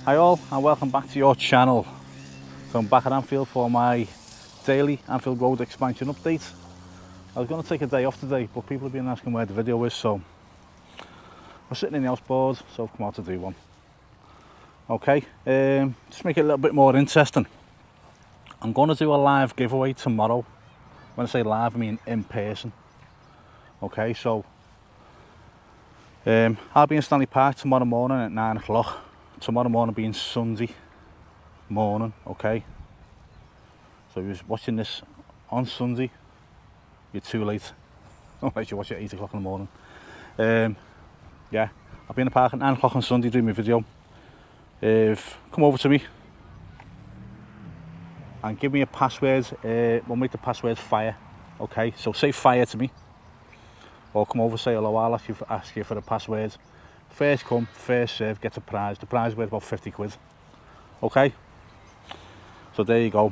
Hi all, and welcome back to your channel. So I'm back at Anfield for my daily Anfield Road expansion update. I was going to take a day off today, but people have been asking where the video is, so I'm sitting in the house bored, so I've come out to do one. Okay, just make it a little bit more interesting. I'm going to do a live giveaway tomorrow. When I say live, I mean in person. Okay, so I'll be in Stanley Park tomorrow morning at 9 o'clock. Tomorrow morning being Sunday morning, okay? So if you're watching this on Sunday, you're too late. Unless you watch it at 8 o'clock in the morning. Yeah, I'll be in the park at 9 o'clock on Sunday doing my video. Come over to me and give me a password. We'll make the password fire, okay? So say fire to me, or come over, say hello. I'll ask you for the password. First come, first serve, gets a prize. The prize worth about 50 quid, okay? So there you go.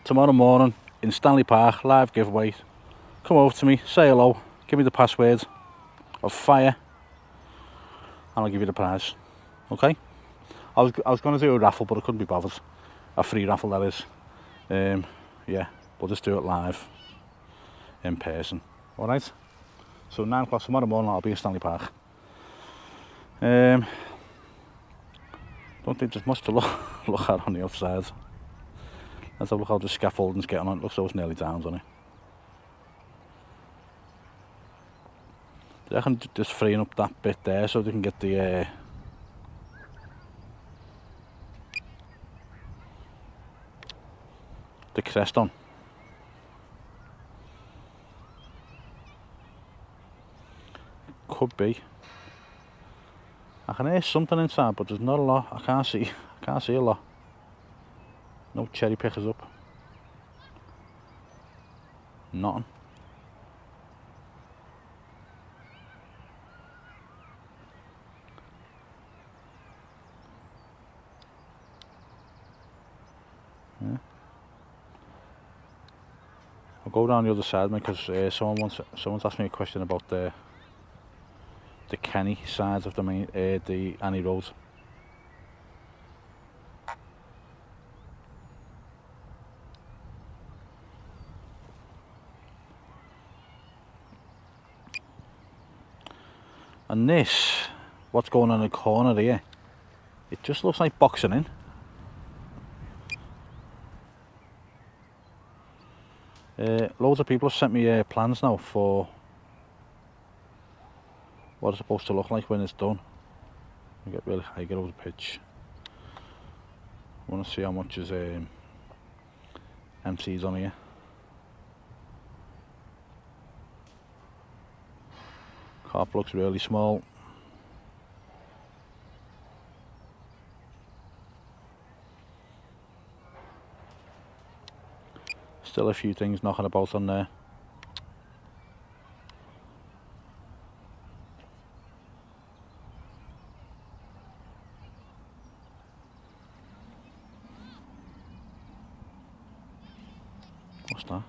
Tomorrow morning in Stanley Park, live giveaway. Come over to me, say hello, give me the password of fire, and I'll give you the prize, okay? I was going to do a raffle, but I couldn't be bothered. A free raffle, that is. Yeah, we'll just do it live in person. All right. So 9 o'clock tomorrow morning, I'll be in Stanley Park. Don't think there's much to look at on the outside. Let's have a look how the scaffolding's getting on. It looks like it's nearly down, doesn't it? I reckon just freeing up that bit there so they can get the crest on. Could be. I can hear something inside, but there's not a lot. I can't see a lot. No cherry pickers up. Nothing. Yeah. I'll go down the other side because someone's asked me a question about the Kenny side of the Annie Road. And this, what's going on in the corner here, it just looks like boxing in. Loads of people have sent me plans now for what it's supposed to look like when it's done. I get really high, get over the pitch. I want to see how much is MC's on here. Carp looks really small. Still a few things knocking about on there. What's that?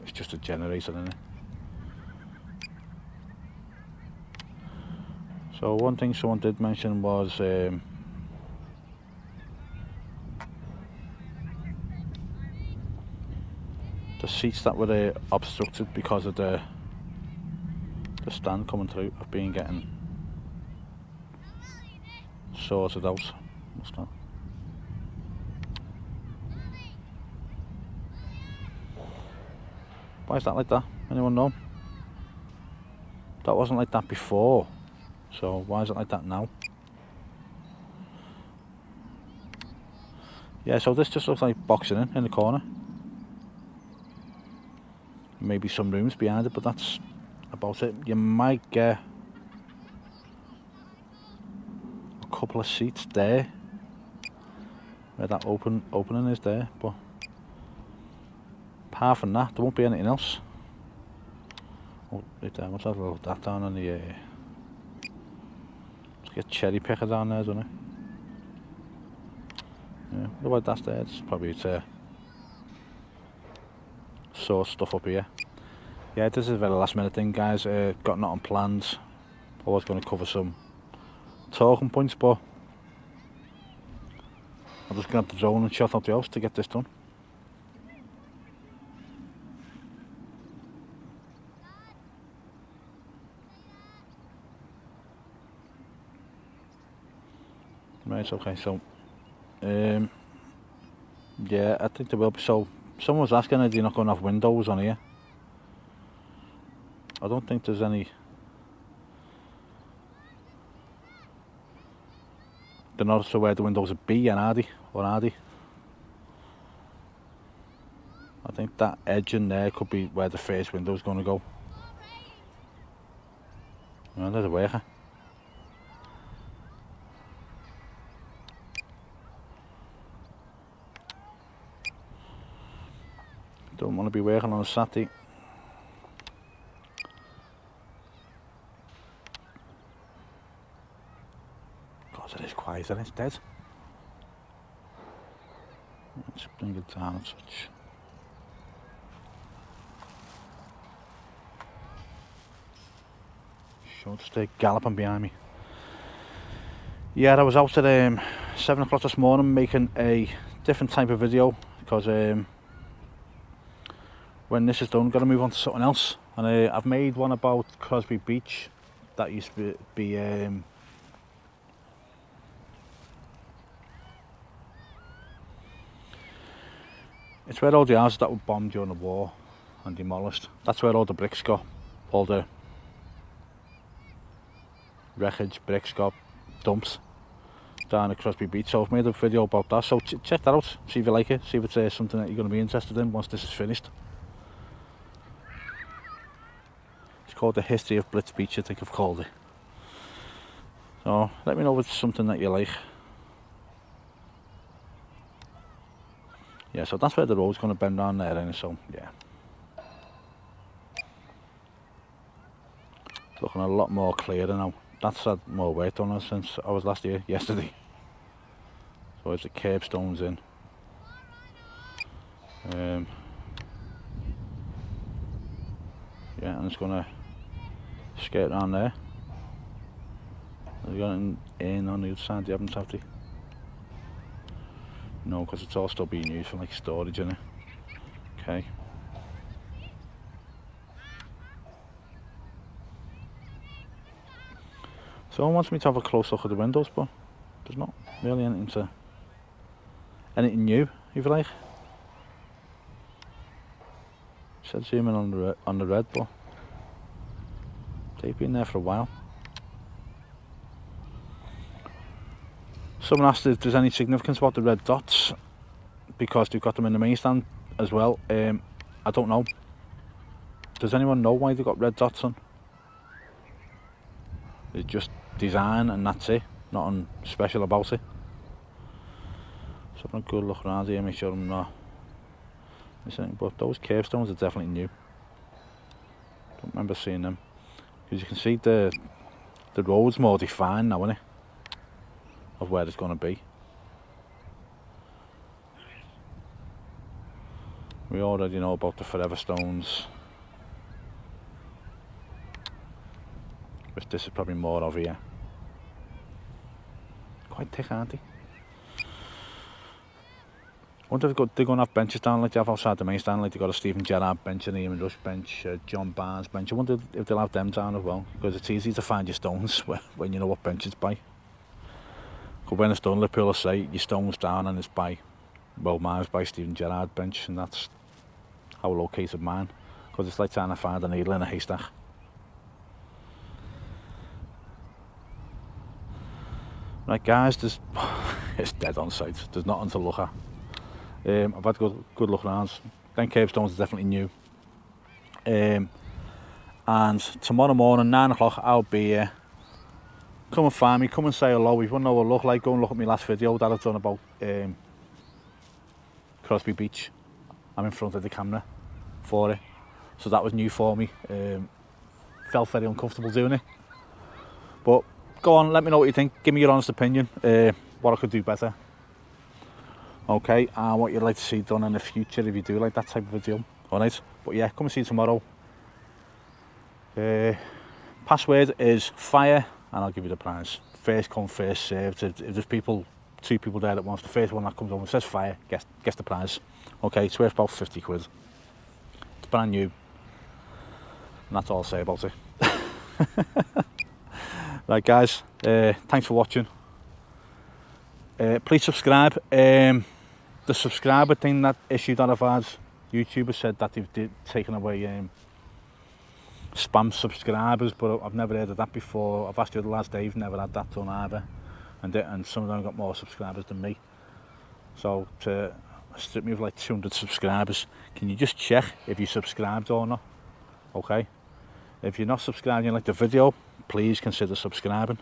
It's just a generator, isn't it? So one thing someone did mention was the seats that were obstructed because of the stand coming through have been getting sorted out. What's that? Why is that like that? Anyone know? That wasn't like that before, so why is it like that now? Yeah, so this just looks like boxing in the corner. Maybe some rooms behind it, but that's about it. You might get a couple of seats there where that opening is there, but apart from that, there won't be anything else. Oh, right there, what's that little that down on the let's get cherry picker down there, doesn't it? Yeah, what about that's there? It's probably sort stuff up here. Yeah, this is a very last minute thing, guys. Got nothing planned. I was going to cover some talking points, but I'm just going to have the drone and shot out the house to get this done. Right, okay, so yeah, I think there will be. So someone was asking, are you not going to have windows on here? I don't think there's any. They're not sure where the windows would be, and are they? Or are they? I think that edge in there could be where the first window's going to go. Well, there's a worker. Don't want to be working on a Saturday. Because it is quiet and it's dead. Let's bring it down a touch. Should stay galloping behind me. Yeah, I was out at 7 o'clock this morning making a different type of video because when this is done, I'm going to move on to something else. And I've made one about Crosby Beach that used to be it's where all the houses that were bombed during the war and demolished. That's where all the bricks go, all the wreckage, bricks got dumps down at Crosby Beach. So I've made a video about that, so check that out, see if you like it, see if it's something that you're going to be interested in once this is finished. It's called The History of Blitz Beach, I think I've called it. So let me know if it's something that you like. Yeah, so that's where the road's going to bend down there, and so yeah. It's looking a lot more clearer now. That's had more weight on us since I was last here, yesterday. So there's the curbstones in. Yeah, and it's going to skate around there. Have you got it in on the other side? You haven't, have they? No, because it's all still being used for like storage, isn't it? Okay. Someone wants me to have a close look at the windows, but there's not really anything new, if you like. Said zoom in on the red, but they've been there for a while. Someone asked if there's any significance about the red dots because they've got them in the main stand as well. I don't know. Does anyone know why they got red dots on? It's just design and that's it. Nothing special about it. So I'm a good look around here, make sure I'm not missing. But those curbstones are definitely new. Don't remember seeing them. Because you can see the road's more defined now, isn't it? Of where it's going to be. We already know about the Forever Stones, which this is probably more of here. Quite thick, aren't they? I wonder if they're going to have benches down like they have outside the main stand, like they've got a Stephen Gerrard bench, and Ian Rush bench, John Barnes bench. I wonder if they'll have them down as well, because it's easy to find your stones when you know what bench it's by. Because when it's done, Liverpool will say your stone's down and it's by, well, mine's by Stephen Gerrard bench, and that's how I located mine. Because it's like trying to find a needle in a haystack. Right guys, it's dead on site, there's nothing to look at. I've had a good look around. Them curbstones are definitely new. And tomorrow morning, 9 o'clock, I'll be here. Come and find me, come and say hello. If you want to know what I look like, go and look at my last video that I've done about Crosby Beach. I'm in front of the camera for it. So that was new for me. Felt very uncomfortable doing it. But go on, let me know what you think. Give me your honest opinion, what I could do better. Okay, and what you'd like to see done in the future if you do like that type of video. Alright, but yeah, come and see you tomorrow. Password is fire, and I'll give you the prize. First come, first served. If there's two people there that wants the first one that comes over and says fire, gets the prize. Okay, it's worth about 50 quid. It's brand new. And that's all I'll say about it. Right guys, thanks for watching. Please subscribe. The subscriber thing, that issue that I've had, YouTubers said that they've taken away spam subscribers, but I've never heard of that before. I've asked the other lads, they've never had that done either, and some of them got more subscribers than me. So to strip me of like 200 subscribers, can you just check if you subscribed or not? Okay, if you're not subscribed and you like the video, please consider subscribing.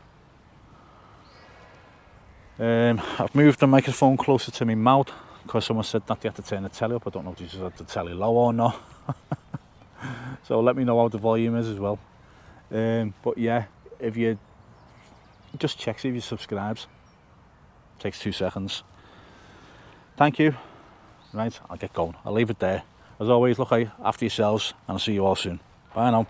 I've moved the microphone closer to my mouth because someone said that you have to turn the telly up. I don't know if you just have the telly low or not. So let me know how the volume is as well. But yeah, if you just check, see if you subscribes. Takes 2 seconds. Thank you. Right, I'll get going. I'll leave it there. As always, look after yourselves, and I'll see you all soon. Bye now.